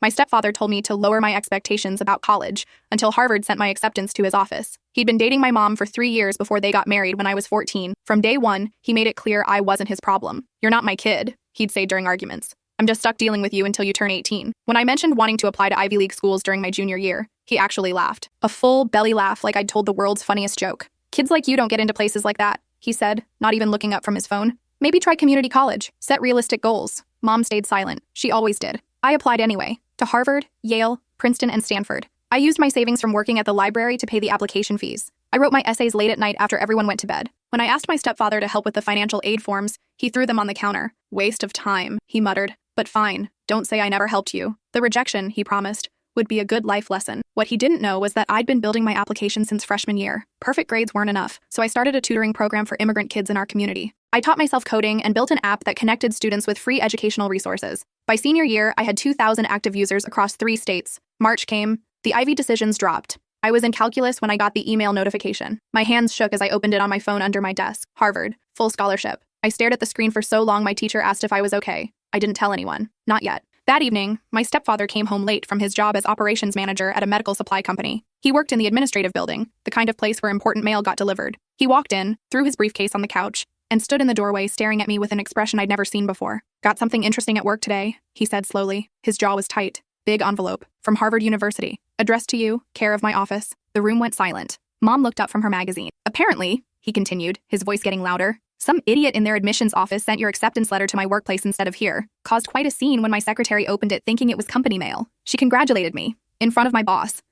My stepfather told me to lower my expectations about college until Harvard sent my acceptance to his office. He'd been dating my mom for 3 years before they got married when I was 14. From day one, he made it clear I wasn't his problem. "You're not my kid," he'd say during arguments. "I'm just stuck dealing with you until you turn 18. When I mentioned wanting to apply to Ivy League schools during my junior year, he actually laughed. A full belly laugh like I'd told the world's funniest joke. "Kids like you don't get into places like that," he said, not even looking up from his phone. "Maybe try community college. Set realistic goals." Mom stayed silent. She always did. I applied anyway. To Harvard, Yale, Princeton, and Stanford. I used my savings from working at the library to pay the application fees. I wrote my essays late at night after everyone went to bed. When I asked my stepfather to help with the financial aid forms, he threw them on the counter. "Waste of time," he muttered. "But fine, don't say I never helped you." The rejection, he promised, would be a good life lesson. What he didn't know was that I'd been building my application since freshman year. Perfect grades weren't enough, so I started a tutoring program for immigrant kids in our community. I taught myself coding and built an app that connected students with free educational resources. By senior year, I had 2,000 active users across 3 states. March came. The Ivy decisions dropped. I was in calculus when I got the email notification. My hands shook as I opened it on my phone under my desk. Harvard. Full scholarship. I stared at the screen for so long my teacher asked if I was okay. I didn't tell anyone. Not yet. That evening, my stepfather came home late from his job as operations manager at a medical supply company. He worked in the administrative building, the kind of place where important mail got delivered. He walked in, threw his briefcase on the couch, and stood in the doorway staring at me with an expression I'd never seen before. "Got something interesting at work today," he said slowly. His jaw was tight. "Big envelope. From Harvard University. Addressed to you, care of my office." The room went silent. Mom looked up from her magazine. "Apparently," he continued, his voice getting louder, "some idiot in their admissions office sent your acceptance letter to my workplace instead of here. Caused quite a scene when my secretary opened it thinking it was company mail. She congratulated me. In front of my boss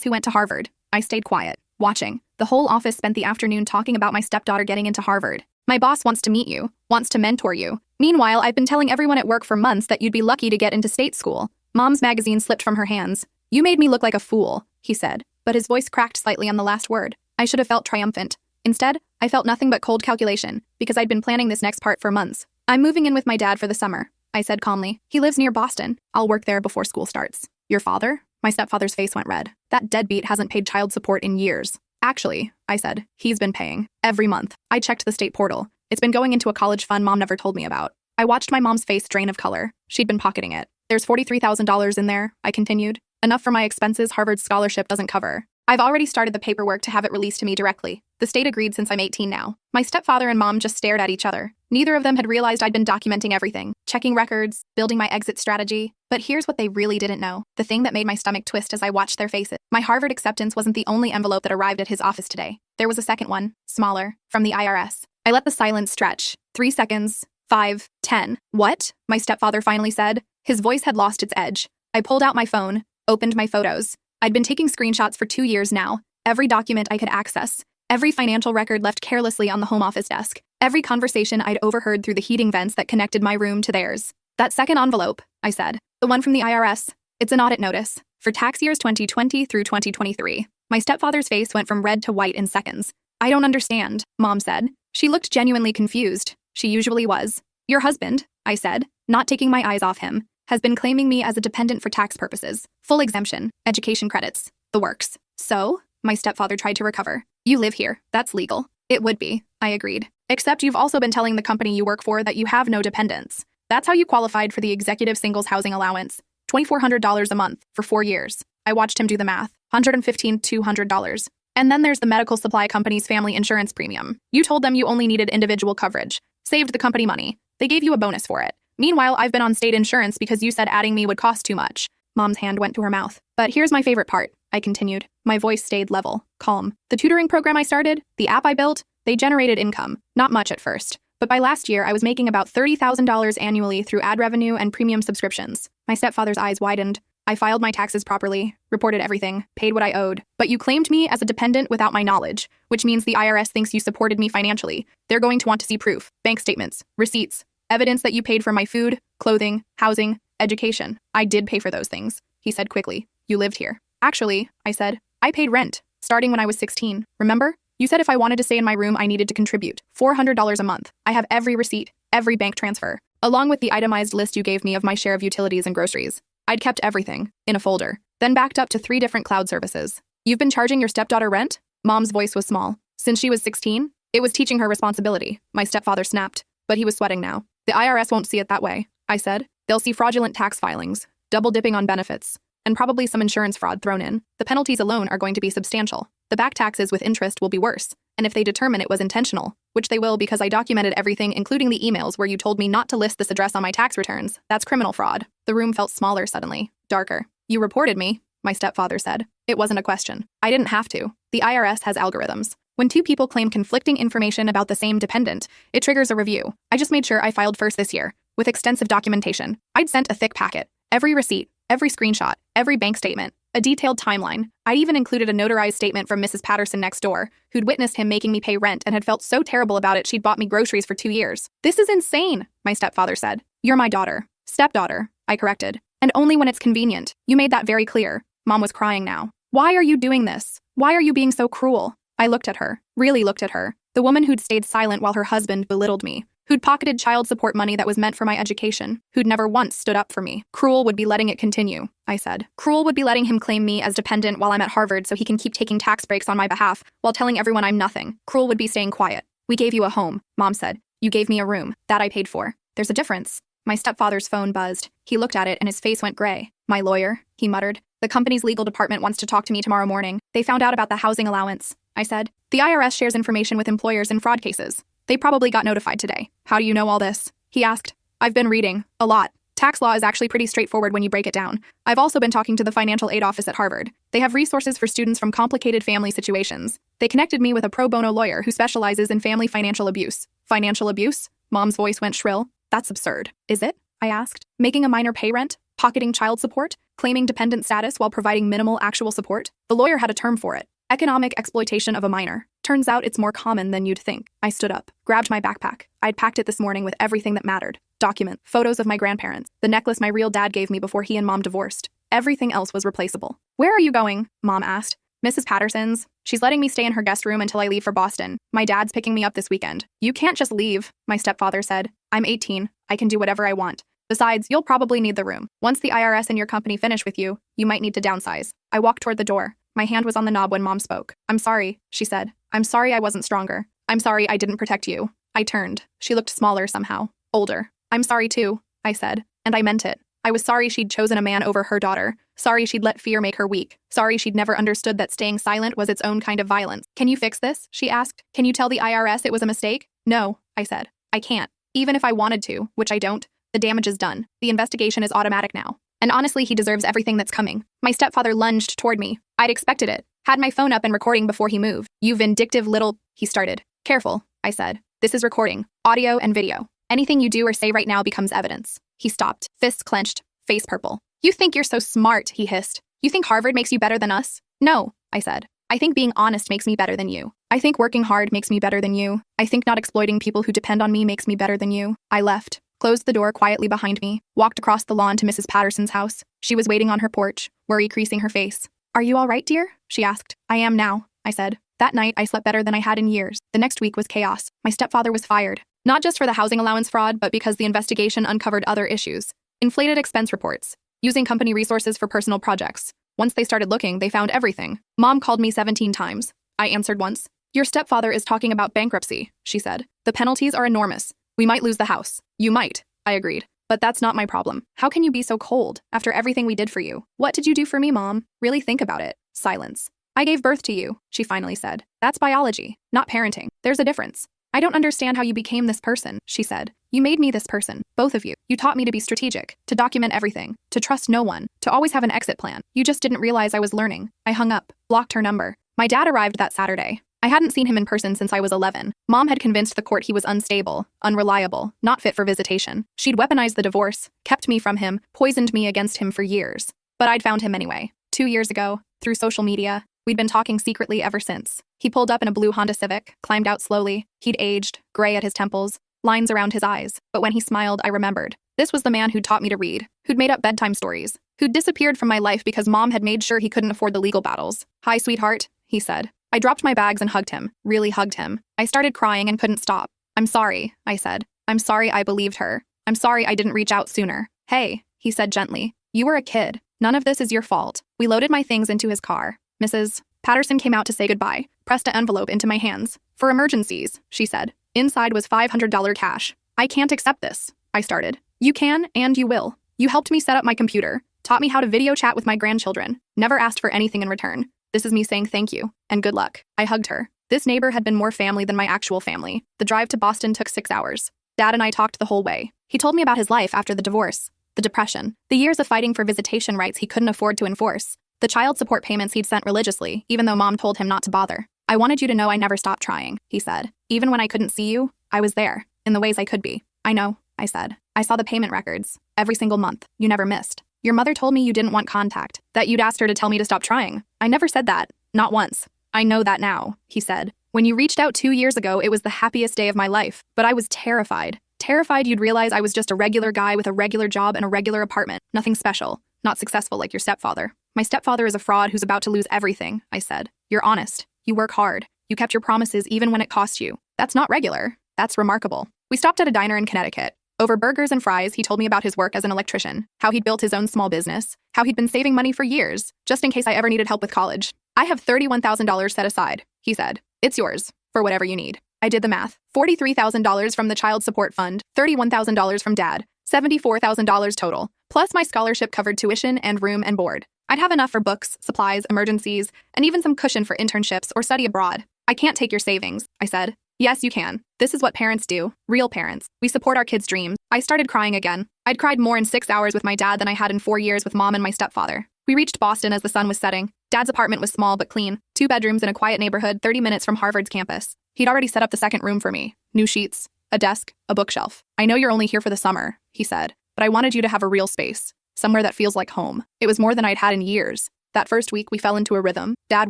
who went to Harvard." I stayed quiet, watching. The whole office spent the afternoon talking about my stepdaughter getting into Harvard. "My boss wants to meet you, wants to mentor you. Meanwhile, I've been telling everyone at work for months that you'd be lucky to get into state school." Mom's magazine slipped from her hands. "You made me look like a fool," he said, but his voice cracked slightly on the last word. I should have felt triumphant. Instead, I felt nothing but cold calculation, because I'd been planning this next part for months. "I'm moving in with my dad for the summer," I said calmly. "He lives near Boston. I'll work there before school starts." "Your father?" My stepfather's face went red. "That deadbeat hasn't paid child support in years." "Actually," I said, "he's been paying. Every month. I checked the state portal. It's been going into a college fund Mom never told me about." I watched my mom's face drain of color. She'd been pocketing it. "There's $43,000 in there," I continued. "Enough for my expenses Harvard's scholarship doesn't cover. I've already started the paperwork to have it released to me directly. The state agreed since I'm 18 now." My stepfather and mom just stared at each other. Neither of them had realized I'd been documenting everything, checking records, building my exit strategy. But here's what they really didn't know, the thing that made my stomach twist as I watched their faces. My Harvard acceptance wasn't the only envelope that arrived at his office today. There was a second one, smaller, from the IRS. I let the silence stretch. 3 seconds, 5, 10. "What?" my stepfather finally said. His voice had lost its edge. I pulled out my phone, opened my photos. I'd been taking screenshots for 2 years now. Every document I could access. Every financial record left carelessly on the home office desk. Every conversation I'd overheard through the heating vents that connected my room to theirs. "That second envelope," I said. "The one from the IRS. It's an audit notice. For tax years 2020 through 2023. My stepfather's face went from red to white in seconds. "I don't understand," Mom said. She looked genuinely confused. She usually was. "Your husband," I said, not taking my eyes off him, "has been claiming me as a dependent for tax purposes. Full exemption, education credits, the works." "So?" My stepfather tried to recover. "You live here. That's legal." "It would be," I agreed. "Except you've also been telling the company you work for that you have no dependents. That's how you qualified for the executive singles housing allowance. $2,400 a month for 4 years. I watched him do the math. $115 to $200. And then there's the medical supply company's family insurance premium. You told them you only needed individual coverage. Saved the company money. They gave you a bonus for it. Meanwhile, I've been on state insurance because you said adding me would cost too much." Mom's hand went to her mouth. "But here's my favorite part," I continued. My voice stayed level, calm. "The tutoring program I started, the app I built, they generated income. Not much at first. But by last year, I was making about $30,000 annually through ad revenue and premium subscriptions." My stepfather's eyes widened. "I filed my taxes properly, reported everything, paid what I owed. But you claimed me as a dependent without my knowledge, which means the IRS thinks you supported me financially. They're going to want to see proof, bank statements, receipts, evidence that you paid for my food, clothing, housing, education." "I did pay for those things," he said quickly. "You lived here." "Actually," I said, "I paid rent, starting when I was 16. Remember? You said if I wanted to stay in my room, I needed to contribute $400 a month. I have every receipt, every bank transfer, along with the itemized list you gave me of my share of utilities and groceries. I'd kept everything, in a folder, then backed up to 3 different cloud services." "You've been charging your stepdaughter rent?" Mom's voice was small. "Since she was 16? It was teaching her responsibility," my stepfather snapped, but he was sweating now. "The IRS won't see it that way," I said. "They'll see fraudulent tax filings. double dipping on benefits, and probably some insurance fraud thrown in. The penalties alone are going to be substantial. The back taxes with interest will be worse, and if they determine it was intentional, which they will because I documented everything including the emails where you told me not to list this address on my tax returns, that's criminal fraud. The room felt smaller suddenly, darker. You reported me, my stepfather said. It wasn't a question. I didn't have to. The IRS has algorithms. When two people claim conflicting information about the same dependent, it triggers a review. I just made sure I filed first this year, with extensive documentation. I'd sent a thick packet. Every receipt, every screenshot, every bank statement, a detailed timeline. I'd even included a notarized statement from Mrs. Patterson next door, who'd witnessed him making me pay rent and had felt so terrible about it she'd bought me groceries for 2 years. This is insane, my stepfather said. You're my daughter. Stepdaughter, I corrected. And only when it's convenient. You made that very clear. Mom was crying now. Why are you doing this? Why are you being so cruel? I looked at her, really looked at her. The woman who'd stayed silent while her husband belittled me, who'd pocketed child support money that was meant for my education, who'd never once stood up for me. Cruel would be letting it continue, I said. Cruel would be letting him claim me as dependent while I'm at Harvard so he can keep taking tax breaks on my behalf while telling everyone I'm nothing. Cruel would be staying quiet. We gave you a home, Mom said. You gave me a room. That I paid for. There's a difference. My stepfather's phone buzzed. He looked at it and his face went gray. My lawyer, he muttered. The company's legal department wants to talk to me tomorrow morning. They found out about the housing allowance, I said. The IRS shares information with employers in fraud cases. They probably got notified today. How do you know all this? He asked. I've been reading. A lot. Tax law is actually pretty straightforward when you break it down. I've also been talking to the financial aid office at Harvard. They have resources for students from complicated family situations. They connected me with a pro bono lawyer who specializes in family financial abuse. Financial abuse? Mom's voice went shrill. That's absurd. Is it? I asked. Making a minor pay rent? Pocketing child support? Claiming dependent status while providing minimal actual support? The lawyer had a term for it. Economic exploitation of a minor. Turns out it's more common than you'd think. I stood up, grabbed my backpack. I'd packed it this morning with everything that mattered. Documents, photos of my grandparents, the necklace my real dad gave me before he and Mom divorced. Everything else was replaceable. Where are you going? Mom asked. Mrs. Patterson's. She's letting me stay in her guest room until I leave for Boston. My dad's picking me up this weekend. You can't just leave, my stepfather said. I'm 18. I can do whatever I want. Besides, you'll probably need the room. Once the IRS and your company finish with you, you might need to downsize. I walked toward the door. My hand was on the knob when Mom spoke. I'm sorry, she said. I'm sorry I wasn't stronger. I'm sorry I didn't protect you. I turned. She looked smaller somehow. Older. I'm sorry too, I said. And I meant it. I was sorry she'd chosen a man over her daughter. Sorry she'd let fear make her weak. Sorry she'd never understood that staying silent was its own kind of violence. Can you fix this? She asked. Can you tell the IRS it was a mistake? No, I said. I can't. Even if I wanted to, which I don't. The damage is done. The investigation is automatic now. And honestly, he deserves everything that's coming. My stepfather lunged toward me. I'd expected it. Had my phone up and recording before he moved. You vindictive little... He started. Careful, I said. This is recording. Audio and video. Anything you do or say right now becomes evidence. He stopped. Fists clenched. Face purple. You think you're so smart, he hissed. You think Harvard makes you better than us? No, I said. I think being honest makes me better than you. I think working hard makes me better than you. I think not exploiting people who depend on me makes me better than you. I left. Closed the door quietly behind me, walked across the lawn to Mrs. Patterson's house. She was waiting on her porch, worry creasing her face. Are you all right, dear? She asked. I am now, I said. That night, I slept better than I had in years. The next week was chaos. My stepfather was fired. Not just for the housing allowance fraud, but because the investigation uncovered other issues. Inflated expense reports. Using company resources for personal projects. Once they started looking, they found everything. Mom called me 17 times. I answered once. Your stepfather is talking about bankruptcy, she said. The penalties are enormous. We might lose the house. You might, I agreed. But that's not my problem. How can you be so cold after everything we did for you? What did you do for me, Mom? Really think about it. Silence. I gave birth to you, she finally said. That's biology, not parenting. There's a difference. I don't understand how you became this person, she said. You made me this person, both of you. You taught me to be strategic, to document everything, to trust no one, to always have an exit plan. You just didn't realize I was learning. I hung up, blocked her number. My dad arrived that Saturday. I hadn't seen him in person since I was 11. Mom had convinced the court he was unstable, unreliable, not fit for visitation. She'd weaponized the divorce, kept me from him, poisoned me against him for years. But I'd found him anyway. 2 years ago, through social media. We'd been talking secretly ever since. He pulled up in a blue Honda Civic, climbed out slowly. He'd aged, gray at his temples, lines around his eyes. But when he smiled, I remembered. This was the man who'd taught me to read, who'd made up bedtime stories, who'd disappeared from my life because Mom had made sure he couldn't afford the legal battles. Hi, sweetheart, he said. I dropped my bags and hugged him, really hugged him. I started crying and couldn't stop. I'm sorry, I said. I'm sorry I believed her. I'm sorry I didn't reach out sooner. Hey, he said gently. You were a kid. None of this is your fault. We loaded my things into his car. Mrs. Patterson came out to say goodbye, pressed an envelope into my hands. For emergencies, she said. Inside was $500 cash. I can't accept this, I started. You can, and you will. You helped me set up my computer. Taught me how to video chat with my grandchildren. Never asked for anything in return. This is me saying thank you and good luck. I hugged her. This neighbor had been more family than my actual family. The drive to Boston took 6 hours. Dad and I talked the whole way. He told me about his life after the divorce, the depression, the years of fighting for visitation rights he couldn't afford to enforce, the child support payments he'd sent religiously, even though Mom told him not to bother. I wanted you to know I never stopped trying, he said. Even when I couldn't see you, I was there, in the ways I could be. I know, I said. I saw the payment records. Every single month. You never missed. Your mother told me you didn't want contact, that you'd asked her to tell me to stop trying. I never said that. Not once. I know that now, he said. When you reached out 2 years ago, it was the happiest day of my life, but I was terrified. Terrified you'd realize I was just a regular guy with a regular job and a regular apartment. Nothing special. Not successful like your stepfather. My stepfather is a fraud who's about to lose everything, I said. You're honest. You work hard. You kept your promises even when it cost you. That's not regular. That's remarkable. We stopped at a diner in Connecticut. Over burgers and fries, he told me about his work as an electrician, how he'd built his own small business, how he'd been saving money for years, just in case I ever needed help with college. I have $31,000 set aside, he said. It's yours, for whatever you need. I did the math. $43,000 from the child support fund, $31,000 from Dad, $74,000 total, plus my scholarship covered tuition and room and board. I'd have enough for books, supplies, emergencies, and even some cushion for internships or study abroad. I can't take your savings, I said. Yes, you can. This is what parents do. Real parents. We support our kids' dreams. I started crying again. I'd cried more in 6 hours with my dad than I had in 4 years with Mom and my stepfather. We reached Boston as the sun was setting. Dad's apartment was small but clean. 2 bedrooms in a quiet neighborhood 30 minutes from Harvard's campus. He'd already set up the second room for me. New sheets, a desk, a bookshelf. I know you're only here for the summer, he said, but I wanted you to have a real space. Somewhere that feels like home. It was more than I'd had in years. That first week, we fell into a rhythm. Dad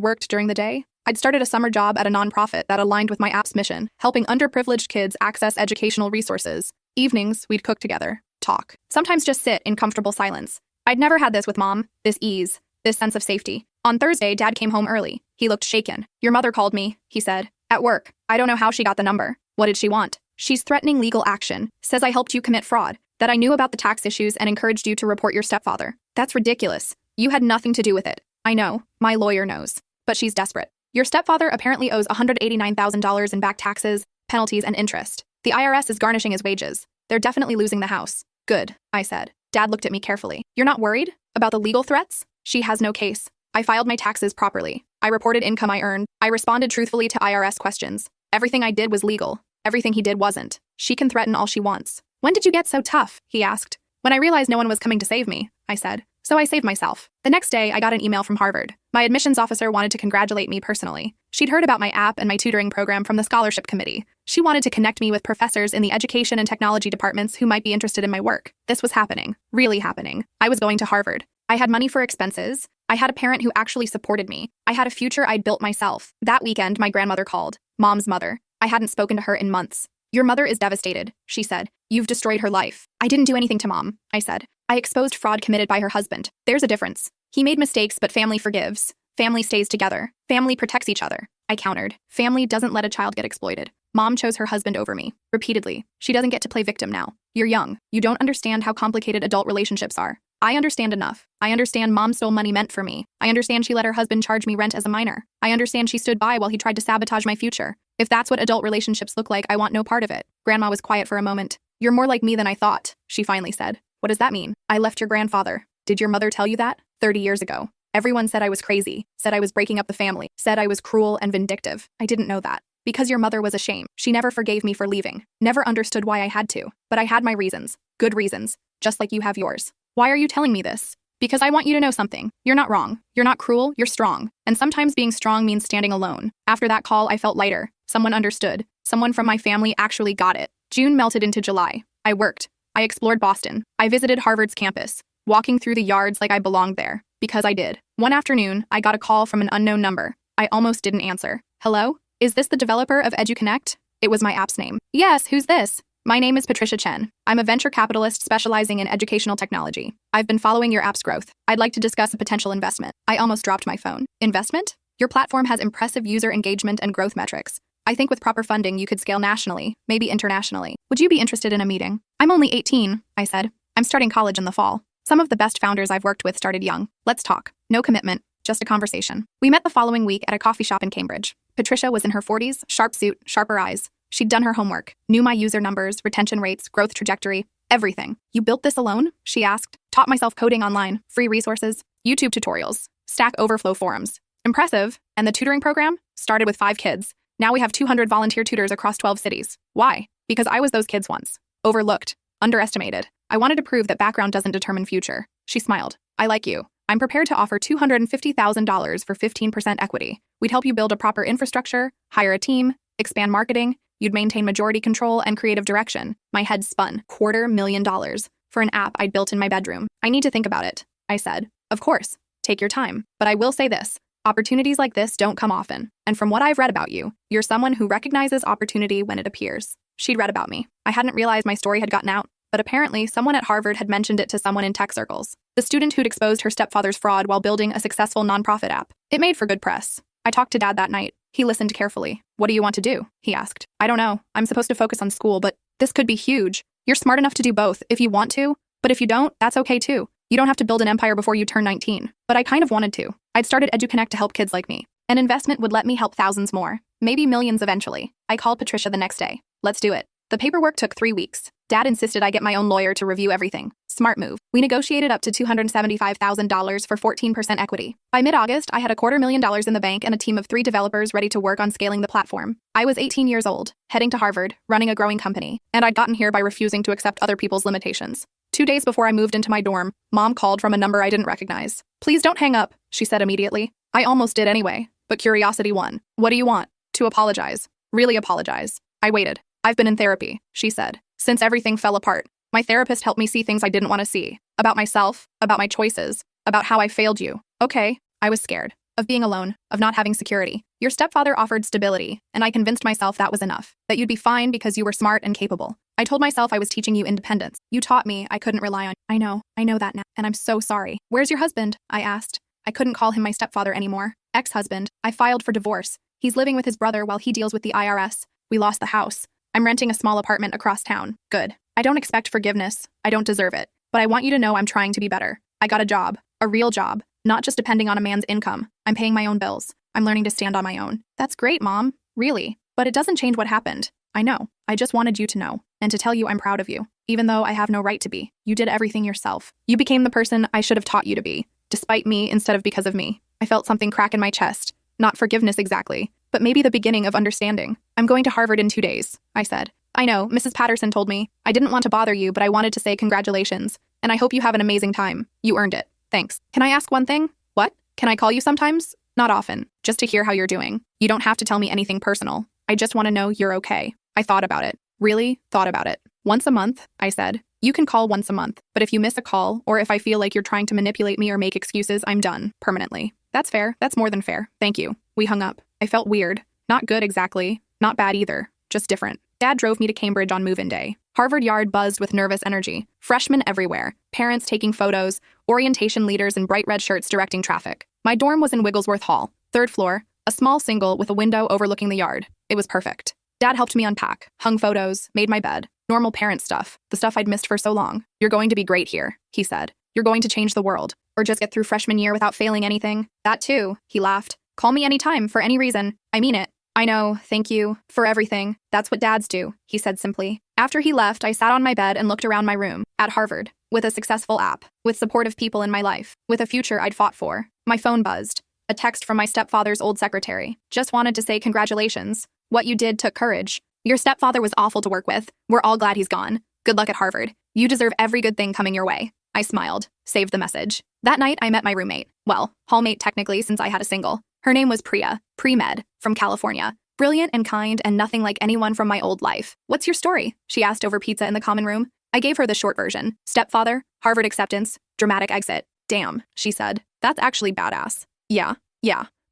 worked during the day. I'd started a summer job at a nonprofit that aligned with my app's mission, helping underprivileged kids access educational resources. Evenings, we'd cook together, talk, sometimes just sit in comfortable silence. I'd never had this with Mom, this ease, this sense of safety. On Thursday, Dad came home early. He looked shaken. Your mother called me, he said. At work. I don't know how she got the number. What did she want? She's threatening legal action. Says I helped you commit fraud. That I knew about the tax issues and encouraged you to report your stepfather. That's ridiculous. You had nothing to do with it. I know. My lawyer knows. But she's desperate. Your stepfather apparently owes $189,000 in back taxes, penalties, and interest. The IRS is garnishing his wages. They're definitely losing the house. Good, I said. Dad looked at me carefully. You're not worried? About the legal threats? She has no case. I filed my taxes properly. I reported income I earned. I responded truthfully to IRS questions. Everything I did was legal. Everything he did wasn't. She can threaten all she wants. When did you get so tough? He asked. When I realized no one was coming to save me, I said. So I saved myself. The next day, I got an email from Harvard. My admissions officer wanted to congratulate me personally. She'd heard about my app and my tutoring program from the scholarship committee. She wanted to connect me with professors in the education and technology departments who might be interested in my work. This was happening. Really happening. I was going to Harvard. I had money for expenses. I had a parent who actually supported me. I had a future I'd built myself. That weekend, my grandmother called. Mom's mother. I hadn't spoken to her in months. Your mother is devastated, she said. You've destroyed her life. I didn't do anything to Mom, I said. I exposed fraud committed by her husband. There's a difference. He made mistakes, but family forgives. Family stays together. Family protects each other. I countered. Family doesn't let a child get exploited. Mom chose her husband over me. Repeatedly. She doesn't get to play victim now. You're young. You don't understand how complicated adult relationships are. I understand enough. I understand Mom stole money meant for me. I understand she let her husband charge me rent as a minor. I understand she stood by while he tried to sabotage my future. If that's what adult relationships look like, I want no part of it. Grandma was quiet for a moment. You're more like me than I thought, she finally said. What does that mean? I left your grandfather. Did your mother tell you that? 30 years ago. Everyone said I was crazy, said I was breaking up the family, said I was cruel and vindictive. I didn't know that. Because your mother was a shame. She never forgave me for leaving. Never understood why I had to. But I had my reasons. Good reasons. Just like you have yours. Why are you telling me this? Because I want you to know something. You're not wrong. You're not cruel. You're strong. And sometimes being strong means standing alone. After that call, I felt lighter. Someone understood. Someone from my family actually got it. June melted into July. I worked. I explored Boston. I visited Harvard's campus, walking through the yards like I belonged there. Because I did. One afternoon, I got a call from an unknown number. I almost didn't answer. Hello? Is this the developer of EduConnect? It was my app's name. Yes, who's this? My name is Patricia Chen. I'm a venture capitalist specializing in educational technology. I've been following your app's growth. I'd like to discuss a potential investment. I almost dropped my phone. Investment? Your platform has impressive user engagement and growth metrics. I think with proper funding, you could scale nationally, maybe internationally. Would you be interested in a meeting? I'm only 18, I said. I'm starting college in the fall. Some of the best founders I've worked with started young. Let's talk. No commitment, just a conversation. We met the following week at a coffee shop in Cambridge. Patricia was in her 40s, sharp suit, sharper eyes. She'd done her homework, knew my user numbers, retention rates, growth trajectory, Everything. You built this alone? She asked. Taught myself coding online, free resources, YouTube tutorials, Stack Overflow forums. Impressive. And the tutoring program? Started with 5 kids. Now we have 200 volunteer tutors across 12 cities. Why? Because I was those kids once. Overlooked. Underestimated. I wanted to prove that background doesn't determine future. She smiled. I like you. I'm prepared to offer $250,000 for 15% equity. We'd help you build a proper infrastructure, hire a team, expand marketing. You'd maintain majority control and creative direction. My head spun. $250,000 for an app I'd built in my bedroom. I need to think about it, I said. Of course. Take your time. But I will say this. Opportunities like this don't come often. And from what I've read about you, you're someone who recognizes opportunity when it appears. She'd read about me. I hadn't realized my story had gotten out, but apparently someone at Harvard had mentioned it to someone in tech circles. The student who'd exposed her stepfather's fraud while building a successful nonprofit app. It made for good press. I talked to Dad that night. He listened carefully. What do you want to do? He asked. I don't know. I'm supposed to focus on school, but this could be huge. You're smart enough to do both if you want to, but if you don't, that's okay too. You don't have to build an empire before you turn 19. But I kind of wanted to. I'd started EduConnect to help kids like me. An investment would let me help thousands more, maybe millions eventually. I called Patricia the next day. Let's do it. The paperwork took 3 weeks. Dad insisted I get my own lawyer to review everything. Smart move. We negotiated up to $275,000 for 14% equity. By mid-August, I had $250,000 in the bank and a team of 3 developers ready to work on scaling the platform. I was 18 years old, heading to Harvard, running a growing company, and I'd gotten here by refusing to accept other people's limitations. 2 days before I moved into my dorm, Mom called from a number I didn't recognize. Please don't hang up, she said immediately. I almost did anyway, but curiosity won. What do you want? To apologize. Really apologize. I waited. I've been in therapy, she said, since everything fell apart. My therapist helped me see things I didn't want to see. About myself, about my choices, about how I failed you. Okay, I was scared. Of being alone, of not having security. Your stepfather offered stability, and I convinced myself that was enough. That you'd be fine because you were smart and capable. I told myself I was teaching you independence. You taught me I couldn't rely on you. I know that now, and I'm so sorry. Where's your husband? I asked. I couldn't call him my stepfather anymore. Ex-husband. I filed for divorce. He's living with his brother while he deals with the IRS. We lost the house. I'm renting a small apartment across town. Good. I don't expect forgiveness. I don't deserve it. But I want you to know I'm trying to be better. I got a job. A real job. Not just depending on a man's income. I'm paying my own bills. I'm learning to stand on my own. That's great, Mom. Really. But it doesn't change what happened. I know. I just wanted you to know. And to tell you I'm proud of you. Even though I have no right to be. You did everything yourself. You became the person I should have taught you to be. Despite me instead of because of me. I felt something crack in my chest. Not forgiveness exactly. But maybe the beginning of understanding. I'm going to Harvard in 2 days, I said. I know, Mrs. Patterson told me. I didn't want to bother you, but I wanted to say congratulations. And I hope you have an amazing time. You earned it. Thanks. Can I ask one thing? What? Can I call you sometimes? Not often. Just to hear how you're doing. You don't have to tell me anything personal. I just want to know you're okay. I thought about it. Really thought about it. Once a month, I said. You can call once a month, but if you miss a call, or if I feel like you're trying to manipulate me or make excuses, I'm done. Permanently. That's fair. That's more than fair. Thank you. We hung up. I felt weird. Not good exactly. Not bad either. Just different. Dad drove me to Cambridge on move-in day. Harvard Yard buzzed with nervous energy. Freshmen everywhere. Parents taking photos. Orientation leaders in bright red shirts directing traffic. My dorm was in Wigglesworth Hall. 3rd floor. A small single with a window overlooking the yard. It was perfect. Dad helped me unpack. Hung photos. Made my bed. Normal parent stuff. The stuff I'd missed for so long. You're going to be great here, he said. You're going to change the world. Or just get through freshman year without failing anything. That too, he laughed. Call me anytime, for any reason. I mean it. I know, thank you, for everything. That's what dads do, he said simply. After he left, I sat on my bed and looked around my room. At Harvard. With a successful app. With supportive people in my life. With a future I'd fought for. My phone buzzed. A text from my stepfather's old secretary. Just wanted to say congratulations. What you did took courage. Your stepfather was awful to work with. We're all glad he's gone. Good luck at Harvard. You deserve every good thing coming your way. I smiled. Saved the message. That night, I met my roommate. Well, hallmate technically since I had a single. Her name was Priya, pre-med, from California. Brilliant and kind and nothing like anyone from my old life. What's your story? She asked over pizza in the common room. I gave her the short version. Stepfather, Harvard acceptance, dramatic exit. Damn, she said. That's actually badass. Yeah.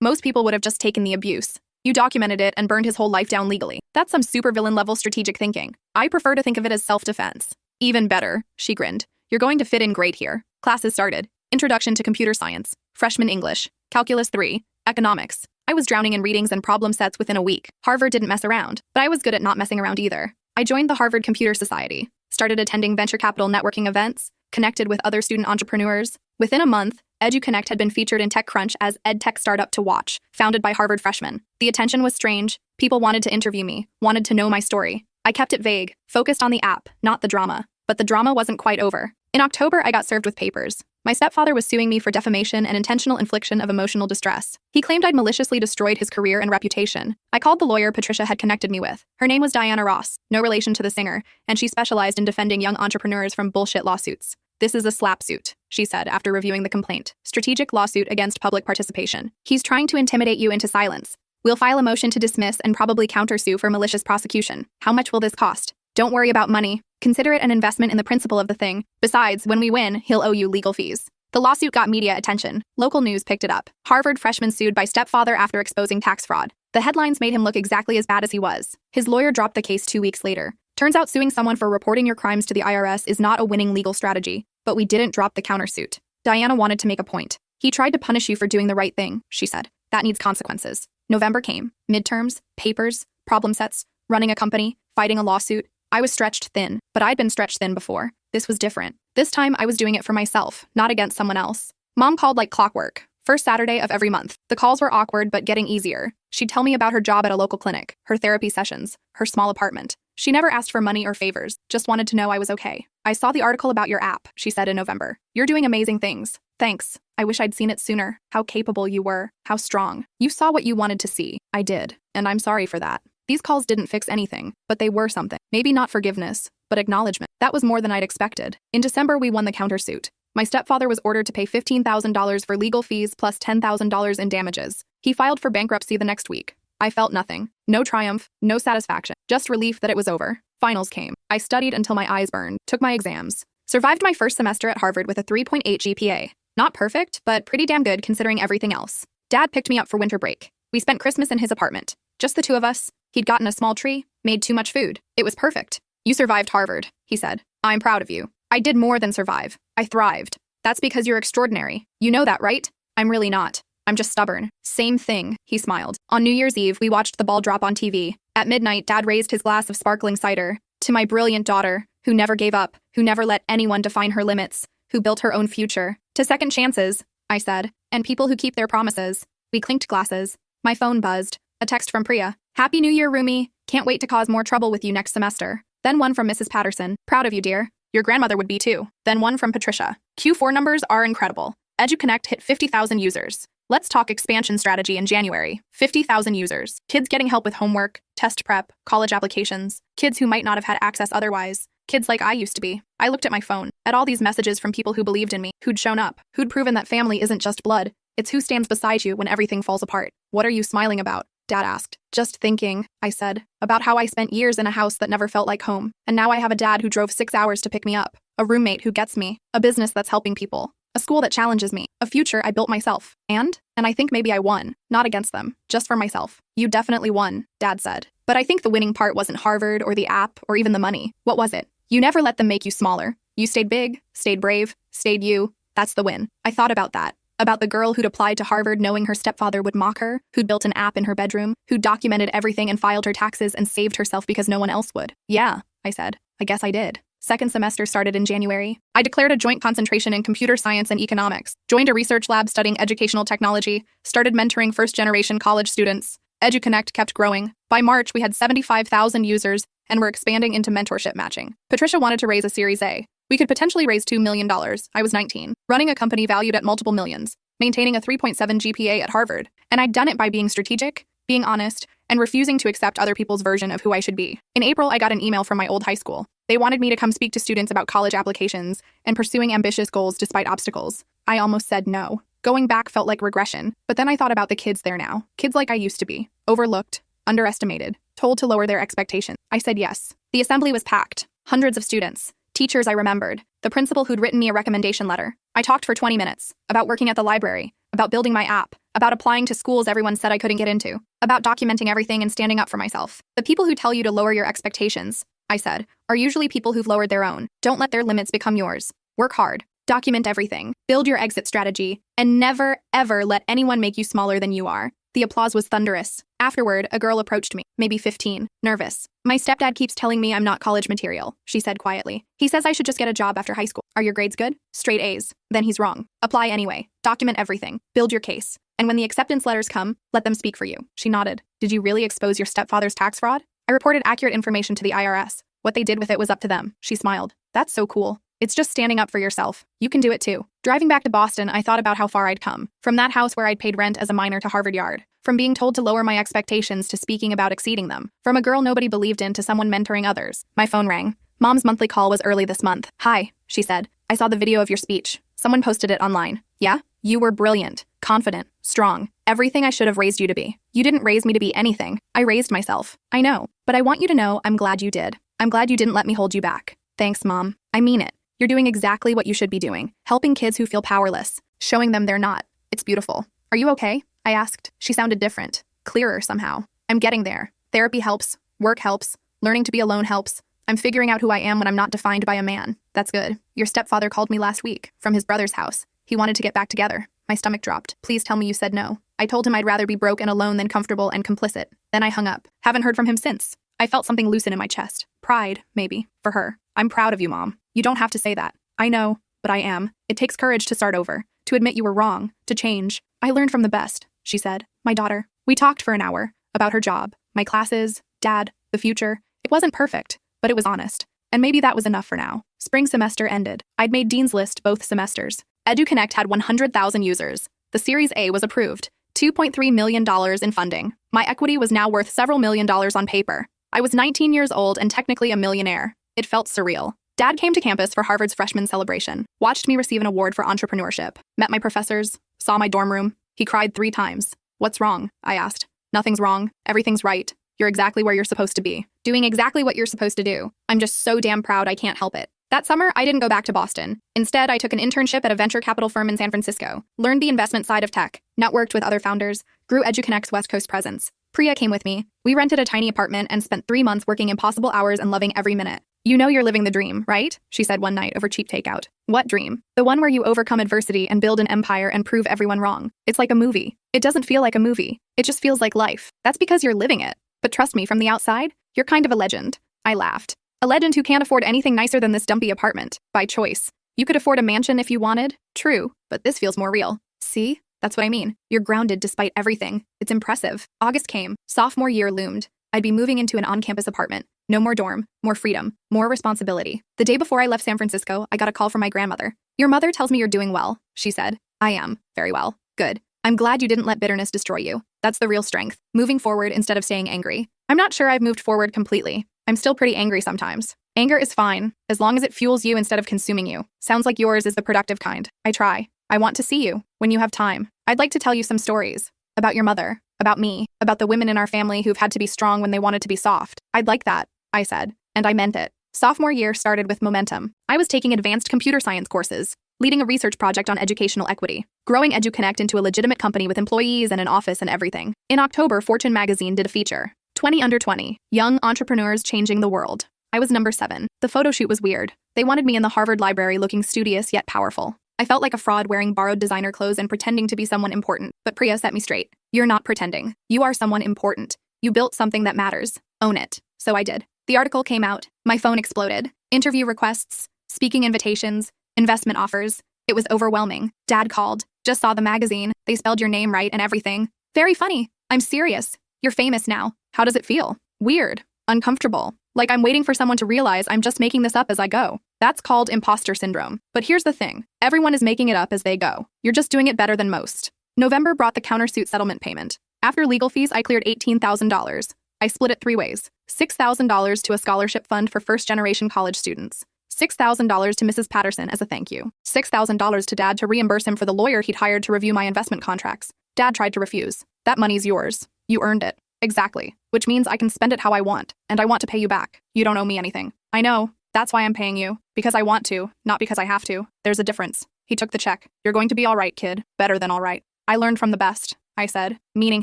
Most people would have just taken the abuse. You documented it and burned his whole life down legally. That's some supervillain level strategic thinking. I prefer to think of it as self-defense. Even better, she grinned. You're going to fit in great here. Classes started. Introduction to computer science. Freshman English. Calculus 3. Economics. I was drowning in readings and problem sets within a week. Harvard didn't mess around, but I was good at not messing around either. I joined the Harvard Computer Society, started attending venture capital networking events, connected with other student entrepreneurs. Within a month, EduConnect had been featured in TechCrunch as EdTech Startup to Watch, founded by Harvard freshmen. The attention was strange. People wanted to interview me, wanted to know my story. I kept it vague, focused on the app, not the drama. But the drama wasn't quite over. In October, I got served with papers. My stepfather was suing me for defamation and intentional infliction of emotional distress. He claimed I'd maliciously destroyed his career and reputation. I called the lawyer Patricia had connected me with. Her name was Diana Ross, no relation to the singer, and she specialized in defending young entrepreneurs from bullshit lawsuits. This is a slap suit, she said after reviewing the complaint. Strategic lawsuit against public participation. He's trying to intimidate you into silence. We'll file a motion to dismiss and probably countersue for malicious prosecution. How much will this cost? Don't worry about money. Consider it an investment in the principle of the thing. Besides, when we win, he'll owe you legal fees. The lawsuit got media attention. Local news picked it up. Harvard freshman sued by stepfather after exposing tax fraud. The headlines made him look exactly as bad as he was. His lawyer dropped the case 2 weeks later. Turns out suing someone for reporting your crimes to the IRS is not a winning legal strategy. But we didn't drop the countersuit. Diana wanted to make a point. He tried to punish you for doing the right thing, she said. That needs consequences. November came. Midterms, papers, problem sets, running a company, fighting a lawsuit. I was stretched thin, but I'd been stretched thin before. This was different. This time I was doing it for myself, not against someone else. Mom called like clockwork. First Saturday of every month. The calls were awkward but getting easier. She'd tell me about her job at a local clinic, her therapy sessions, her small apartment. She never asked for money or favors, just wanted to know I was okay. I saw the article about your app, she said in November. You're doing amazing things. Thanks. I wish I'd seen it sooner. How capable you were. How strong. You saw what you wanted to see. I did. And I'm sorry for that. These calls didn't fix anything, but they were something. Maybe not forgiveness, but acknowledgement. That was more than I'd expected. In December, we won the countersuit. My stepfather was ordered to pay $15,000 for legal fees plus $10,000 in damages. He filed for bankruptcy the next week. I felt nothing. No triumph, no satisfaction, just relief that it was over. Finals came. I studied until my eyes burned, took my exams. Survived my first semester at Harvard with a 3.8 GPA. Not perfect, but pretty damn good considering everything else. Dad picked me up for winter break. We spent Christmas in his apartment. Just the two of us. He'd gotten a small tree, made too much food. It was perfect. You survived Harvard, he said. I'm proud of you. I did more than survive. I thrived. That's because you're extraordinary. You know that, right? I'm really not. I'm just stubborn. Same thing, he smiled. On New Year's Eve, we watched the ball drop on TV. At midnight, Dad raised his glass of sparkling cider. To my brilliant daughter, who never gave up, who never let anyone define her limits, who built her own future. To second chances, I said, and people who keep their promises. We clinked glasses. My phone buzzed. A text from Priya. Happy New Year, Rumi. Can't wait to cause more trouble with you next semester. Then one from Mrs. Patterson. Proud of you, dear. Your grandmother would be too. Then one from Patricia. Q4 numbers are incredible. EduConnect hit 50,000 users. Let's talk expansion strategy in January. 50,000 users. Kids getting help with homework, test prep, college applications. Kids who might not have had access otherwise. Kids like I used to be. I looked at my phone, at all these messages from people who believed in me, who'd shown up, who'd proven that family isn't just blood. It's who stands beside you when everything falls apart. What are you smiling about? Dad asked. Just thinking, I said, about how I spent years in a house that never felt like home. And now I have a dad who drove 6 hours to pick me up. A roommate who gets me. A business that's helping people. A school that challenges me. A future I built myself. And I think maybe I won. Not against them. Just for myself. You definitely won, Dad said. But I think the winning part wasn't Harvard or the app or even the money. What was it? You never let them make you smaller. You stayed big, stayed brave, stayed you. That's the win. I thought about that. About the girl who'd applied to Harvard knowing her stepfather would mock her, who'd built an app in her bedroom, who'd documented everything and filed her taxes and saved herself because no one else would. Yeah, I said. I guess I did. Second semester started in January. I declared a joint concentration in computer science and economics, joined a research lab studying educational technology, started mentoring first-generation college students. EduConnect kept growing. By March, we had 75,000 users and were expanding into mentorship matching. Patricia wanted to raise a Series A. We could potentially raise $2 million. I was 19, running a company valued at multiple millions, maintaining a 3.7 GPA at Harvard. And I'd done it by being strategic, being honest, and refusing to accept other people's version of who I should be. In April, I got an email from my old high school. They wanted me to come speak to students about college applications and pursuing ambitious goals despite obstacles. I almost said no. Going back felt like regression, but then I thought about the kids there now. Kids like I used to be. Overlooked, underestimated, told to lower their expectations. I said yes. The assembly was packed. Hundreds of students. Teachers I remembered. The principal who'd written me a recommendation letter. I talked for 20 minutes. About working at the library. About building my app. About applying to schools everyone said I couldn't get into. About documenting everything and standing up for myself. The people who tell you to lower your expectations, I said, are usually people who've lowered their own. Don't let their limits become yours. Work hard. Document everything. Build your exit strategy. And never, ever let anyone make you smaller than you are. The applause was thunderous. Afterward, a girl approached me, maybe 15, nervous. My stepdad keeps telling me I'm not college material, she said quietly. He says I should just get a job after high school. Are your grades good? Straight A's. Then he's wrong. Apply anyway. Document everything. Build your case. And when the acceptance letters come, let them speak for you. She nodded. Did you really expose your stepfather's tax fraud? I reported accurate information to the IRS. What they did with it was up to them. She smiled. That's so cool. It's just standing up for yourself. You can do it too. Driving back to Boston, I thought about how far I'd come. From that house where I'd paid rent as a minor to Harvard Yard. From being told to lower my expectations to speaking about exceeding them. From a girl nobody believed in to someone mentoring others. My phone rang. Mom's monthly call was early this month. "Hi," she said. "I saw the video of your speech. Someone posted it online." "Yeah? You were brilliant, confident, strong. Everything I should have raised you to be. You didn't raise me to be anything. I raised myself. I know. But I want you to know I'm glad you did. I'm glad you didn't let me hold you back." "Thanks, Mom. I mean it. You're doing exactly what you should be doing. Helping kids who feel powerless. Showing them they're not. It's beautiful." "Are you okay?" I asked. She sounded different. Clearer somehow. "I'm getting there. Therapy helps. Work helps. Learning to be alone helps. I'm figuring out who I am when I'm not defined by a man." "That's good. Your stepfather called me last week, from his brother's house. He wanted to get back together." My stomach dropped. "Please tell me you said no." I told him I'd rather be broke and alone than comfortable and complicit. Then I hung up. Haven't heard from him since. I felt something loosen in my chest. Pride, maybe, for her. "I'm proud of you, Mom. You don't have to say that." "I know, but I am. It takes courage to start over, to admit you were wrong, to change. I learned from the best," she said. My daughter. We talked for an hour, about her job, my classes, Dad, the future. It wasn't perfect, but it was honest. And maybe that was enough for now. Spring semester ended. I'd made Dean's List both semesters. EduConnect had 100,000 users. The Series A was approved. $2.3 million in funding. My equity was now worth several $1,000,000 on paper. I was 19 years old and technically a millionaire. It felt surreal. Dad came to campus for Harvard's freshman celebration, watched me receive an award for entrepreneurship, met my professors, saw my dorm room. He cried 3 times. "What's wrong?" I asked. "Nothing's wrong. Everything's right. You're exactly where you're supposed to be. Doing exactly what you're supposed to do. I'm just so damn proud I can't help it." That summer, I didn't go back to Boston. Instead, I took an internship at a venture capital firm in San Francisco, learned the investment side of tech, networked with other founders, grew EduConnect's West Coast presence. Priya came with me. We rented a tiny apartment and spent 3 months working impossible hours and loving every minute. "You know you're living the dream, right?" she said one night over cheap takeout. "What dream?" "The one where you overcome adversity and build an empire and prove everyone wrong. It's like a movie." "It doesn't feel like a movie. It just feels like life." "That's because you're living it. But trust me, from the outside, you're kind of a legend." I laughed. "A legend who can't afford anything nicer than this dumpy apartment, by choice. You could afford a mansion if you wanted. True, but this feels more real." "See? That's what I mean. You're grounded despite everything. It's impressive." August came. Sophomore year loomed. I'd be moving into an on-campus apartment. No more dorm, more freedom, more responsibility. The day before I left San Francisco, I got a call from my grandmother. "Your mother tells me you're doing well," she said. "I am. Very well. Good. I'm glad you didn't let bitterness destroy you. That's the real strength. Moving forward instead of staying angry." I'm not sure I've moved forward completely. I'm still pretty angry sometimes. Anger is fine, as long as it fuels you instead of consuming you. Sounds like yours is the productive kind. I try. I want to see you, when you have time. I'd like to tell you some stories. About your mother, about me, about the women in our family who've had to be strong when they wanted to be soft. I'd like that, I said, and I meant it. Sophomore year started with momentum. I was taking advanced computer science courses, leading a research project on educational equity, growing EduConnect into a legitimate company with employees and an office and everything. In October, Fortune magazine did a feature. 20 under 20, young entrepreneurs changing the world. I was number 7. The photo shoot was weird. They wanted me in the Harvard library looking studious yet powerful. I felt like a fraud wearing borrowed designer clothes and pretending to be someone important, but Priya set me straight. "You're not pretending. You are someone important. You built something that matters. Own it." So I did. The article came out. My phone exploded. Interview requests, speaking invitations, investment offers. It was overwhelming. Dad called. "Just saw the magazine. They spelled your name right and everything." "Very funny. I'm serious. You're famous now. How does it feel?" "Weird. Uncomfortable. Like I'm waiting for someone to realize I'm just making this up as I go." That's called imposter syndrome. But here's the thing. Everyone is making it up as they go. You're just doing it better than most. November brought the countersuit settlement payment. After legal fees, I cleared $18,000. I split it 3 ways. $6,000 to a scholarship fund for first-generation college students. $6,000 to Mrs. Patterson as a thank you. $6,000 to Dad to reimburse him for the lawyer he'd hired to review my investment contracts. Dad tried to refuse. "That money's yours. You earned it." "Exactly. Which means I can spend it how I want, and I want to pay you back. You don't owe me anything." "I know. That's why I'm paying you. Because I want to, not because I have to. There's a difference." He took the check. "You're going to be all right, kid. Better than all right." "I learned from the best," I said, meaning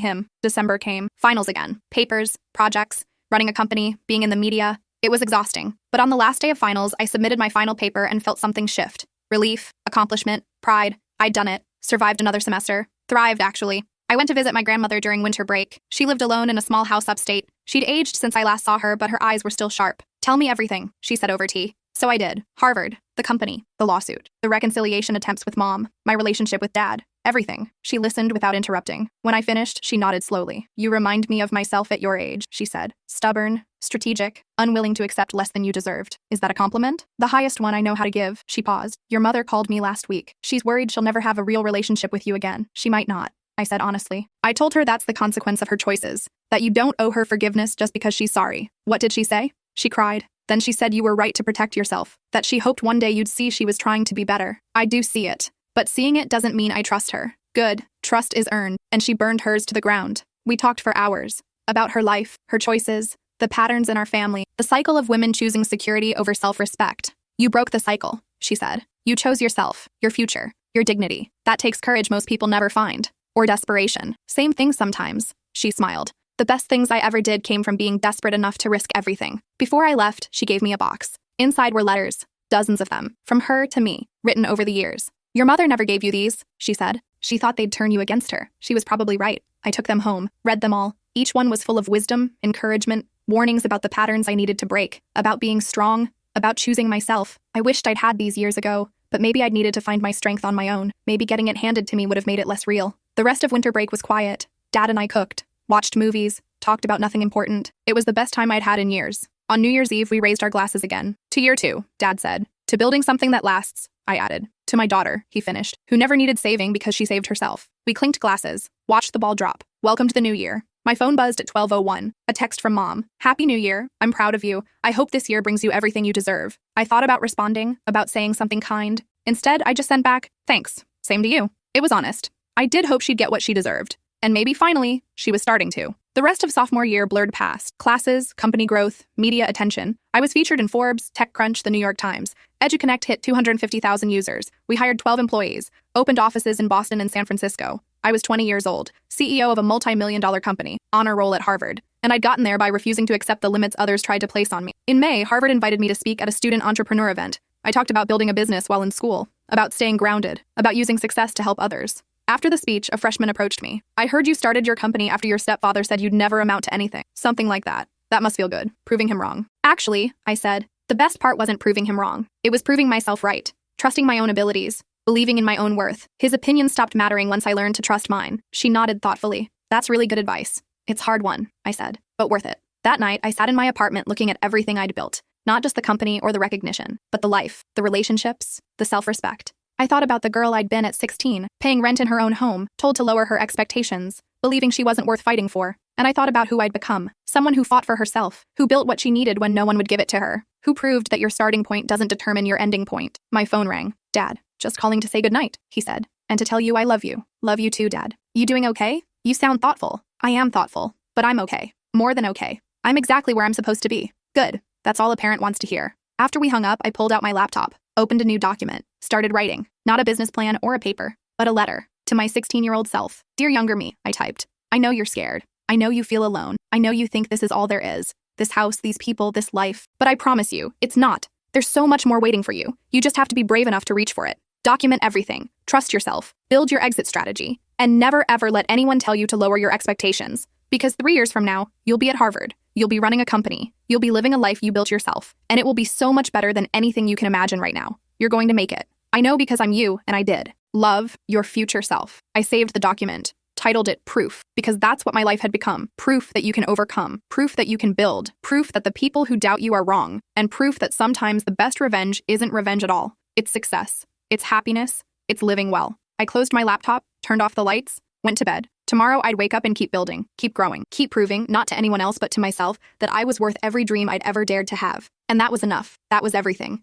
him. December came. Finals again. Papers, projects, running a company, being in the media. It was exhausting. But on the last day of finals, I submitted my final paper and felt something shift. Relief, accomplishment, pride. I'd done it. Survived another semester. Thrived, actually. I went to visit my grandmother during winter break. She lived alone in a small house upstate. She'd aged since I last saw her, but her eyes were still sharp. "Tell me everything," she said over tea. So I did. Harvard, the company, the lawsuit, the reconciliation attempts with Mom, my relationship with Dad. Everything. She listened without interrupting. When I finished, she nodded slowly. You remind me of myself at your age, she said. Stubborn, strategic, unwilling to accept less than you deserved. Is that a compliment? The highest one I know how to give. She paused. Your mother called me last week. She's worried she'll never have a real relationship with you again. She might not, I said honestly. I told her that's the consequence of her choices, that you don't owe her forgiveness just because she's sorry. What did she say? She cried. Then she said you were right to protect yourself, that she hoped one day you'd see she was trying to be better. I do see it. But seeing it doesn't mean I trust her. Good. Trust is earned, and she burned hers to the ground. We talked for hours. About her life, her choices, the patterns in our family, the cycle of women choosing security over self-respect. You broke the cycle, she said. You chose yourself, your future, your dignity. That takes courage most people never find. Or desperation. Same thing sometimes. She smiled. The best things I ever did came from being desperate enough to risk everything. Before I left, she gave me a box. Inside were letters, dozens of them, from her to me, written over the years. Your mother never gave you these, she said. She thought they'd turn you against her. She was probably right. I took them home, read them all. Each one was full of wisdom, encouragement, warnings about the patterns I needed to break, about being strong, about choosing myself. I wished I'd had these years ago, but maybe I'd needed to find my strength on my own. Maybe getting it handed to me would have made it less real. The rest of winter break was quiet. Dad and I cooked, watched movies, talked about nothing important. It was the best time I'd had in years. On New Year's Eve, we raised our glasses again. To year 2, Dad said. To building something that lasts, I added. To my daughter, he finished, who never needed saving because she saved herself. We clinked glasses, watched the ball drop. Welcome to the new year. My phone buzzed at 12:01. A text from Mom. Happy New Year. I'm proud of you. I hope this year brings you everything you deserve. I thought about responding, about saying something kind. Instead, I just sent back, thanks. Same to you. It was honest. I did hope she'd get what she deserved. And maybe finally, she was starting to. The rest of sophomore year blurred past. Classes, company growth, media attention. I was featured in Forbes, TechCrunch, The New York Times. EduConnect hit 250,000 users. We hired 12 employees, opened offices in Boston and San Francisco. I was 20 years old, CEO of a multi-million-dollar company, honor roll at Harvard. And I'd gotten there by refusing to accept the limits others tried to place on me. In May, Harvard invited me to speak at a student entrepreneur event. I talked about building a business while in school, about staying grounded, about using success to help others. After the speech, a freshman approached me. I heard you started your company after your stepfather said you'd never amount to anything. Something like that. That must feel good, proving him wrong. Actually, I said, the best part wasn't proving him wrong. It was proving myself right, trusting my own abilities, believing in my own worth. His opinion stopped mattering once I learned to trust mine. She nodded thoughtfully. That's really good advice. It's hard one, I said, but worth it. That night, I sat in my apartment looking at everything I'd built. Not just the company or the recognition, but the life, the relationships, the self-respect. I thought about the girl I'd been at 16, paying rent in her own home, told to lower her expectations, believing she wasn't worth fighting for. And I thought about who I'd become, someone who fought for herself, who built what she needed when no one would give it to her, who proved that your starting point doesn't determine your ending point. My phone rang. Dad, just calling to say goodnight, he said, and to tell you I love you. Love you too, Dad. You doing okay? You sound thoughtful. I am thoughtful, but I'm okay. More than okay. I'm exactly where I'm supposed to be. Good. That's all a parent wants to hear. After we hung up, I pulled out my laptop, opened a new document, started writing. Not a business plan or a paper, but a letter. To my 16-year-old self. Dear younger me, I typed. I know you're scared. I know you feel alone. I know you think this is all there is. This house, these people, this life. But I promise you, it's not. There's so much more waiting for you. You just have to be brave enough to reach for it. Document everything. Trust yourself. Build your exit strategy. And never ever let anyone tell you to lower your expectations. Because 3 years from now, you'll be at Harvard. You'll be running a company. You'll be living a life you built yourself. And it will be so much better than anything you can imagine right now. You're going to make it. I know because I'm you, and I did. Love, your future self. I saved the document, titled it Proof, because that's what my life had become. Proof that you can overcome, proof that you can build, proof that the people who doubt you are wrong, and proof that sometimes the best revenge isn't revenge at all. It's success. It's happiness. It's living well. I closed my laptop, turned off the lights, went to bed. Tomorrow I'd wake up and keep building, keep growing, keep proving, not to anyone else but to myself, that I was worth every dream I'd ever dared to have. And that was enough. That was everything.